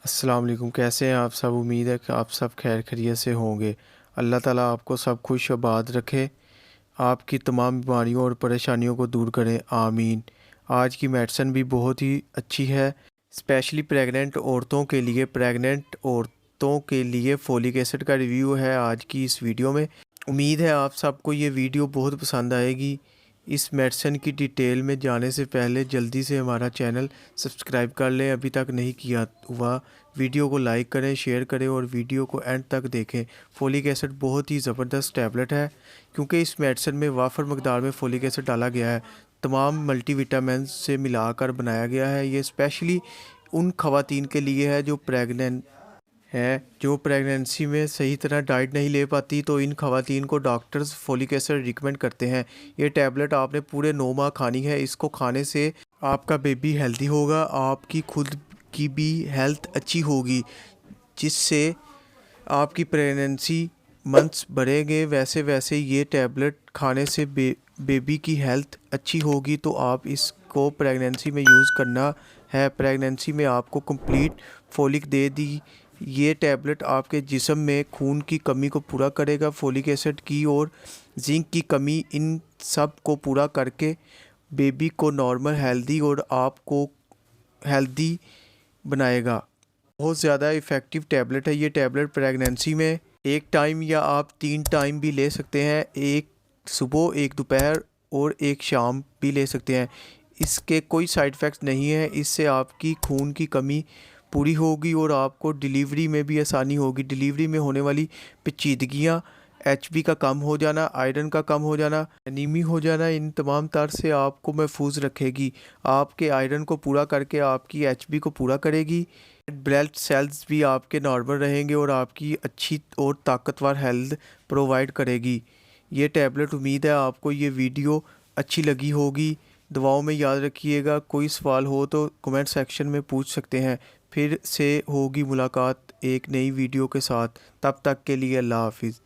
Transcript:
अस्सलाम वालेकुम। कैसे हैं आप सब? उम्मीद है कि आप सब खैर खैरियत से होंगे। अल्लाह ताला आपको सब खुश आबाद रखे, आपकी तमाम बीमारियों और परेशानियों को दूर करें, आमीन। आज की मेडिसिन भी बहुत ही अच्छी है, स्पेशली प्रेग्नेंट औरतों के लिए फोलिक एसिड का रिव्यू है आज की इस वीडियो में। उम्मीद है आप सबको ये वीडियो बहुत पसंद आएगी। इस मेडिसिन की डिटेल में जाने से पहले जल्दी से हमारा चैनल सब्सक्राइब कर लें, अभी तक नहीं किया हुआ। वीडियो को लाइक करें, शेयर करें और वीडियो को एंड तक देखें। फोलिक एसिड बहुत ही ज़बरदस्त टैबलेट है, क्योंकि इस मेडिसिन में वाफर मकदार में फोलिक एसिड डाला गया है। तमाम मल्टीविटामिन से मिलाकर बनाया गया है। ये स्पेशली उन खवातीन के लिए है जो प्रेगनेंसी में सही तरह डाइट नहीं ले पाती, तो इन खवातीन को डॉक्टर्स फोलिक एसिड रिकमेंड करते हैं। ये टैबलेट आपने पूरे 9 माह खानी है। इसको खाने से आपका बेबी हेल्दी होगा, आपकी खुद की भी हेल्थ अच्छी होगी, जिससे आपकी प्रेगनेंसी मंथ्स बढ़ेंगे। वैसे वैसे ये टैबलेट खाने से बेबी की हेल्थ अच्छी होगी, तो आप इसको प्रेगनेंसी में यूज़ करना है। प्रेगनेंसी में आपको कंप्लीट फोलिक दे दी। ये टैबलेट आपके जिस्म में खून की कमी को पूरा करेगा, फोलिक एसिड की और जिंक की कमी, इन सब को पूरा करके बेबी को नॉर्मल, हेल्दी और आपको हेल्दी बनाएगा। बहुत ज़्यादा इफ़ेक्टिव टैबलेट है ये टैबलेट। प्रेगनेंसी में एक टाइम या आप 3 टाइम भी ले सकते हैं, एक सुबह, एक दोपहर और एक शाम भी ले सकते हैं। इसके कोई साइड इफ़ेक्ट्स नहीं है। इससे आपकी खून की कमी पूरी होगी और आपको डिलीवरी में भी आसानी होगी। डिलीवरी में होने वाली पेचीदगियाँ, एचबी का कम हो जाना, आयरन का कम हो जाना, एनीमी हो जाना, इन तमाम तर से आपको महफूज रखेगी। आपके आयरन को पूरा करके आपकी एचबी को पूरा करेगी। ब्लड सेल्स भी आपके नॉर्मल रहेंगे और आपकी अच्छी और ताकतवर हेल्थ प्रोवाइड करेगी ये टैबलेट। उम्मीद है आपको ये वीडियो अच्छी लगी होगी। दवाओं में याद रखिएगा। कोई सवाल हो तो कमेंट सेक्शन में पूछ सकते हैं। फिर से होगी मुलाकात एक नई वीडियो के साथ। तब तक के लिए अल्लाह हाफिज़।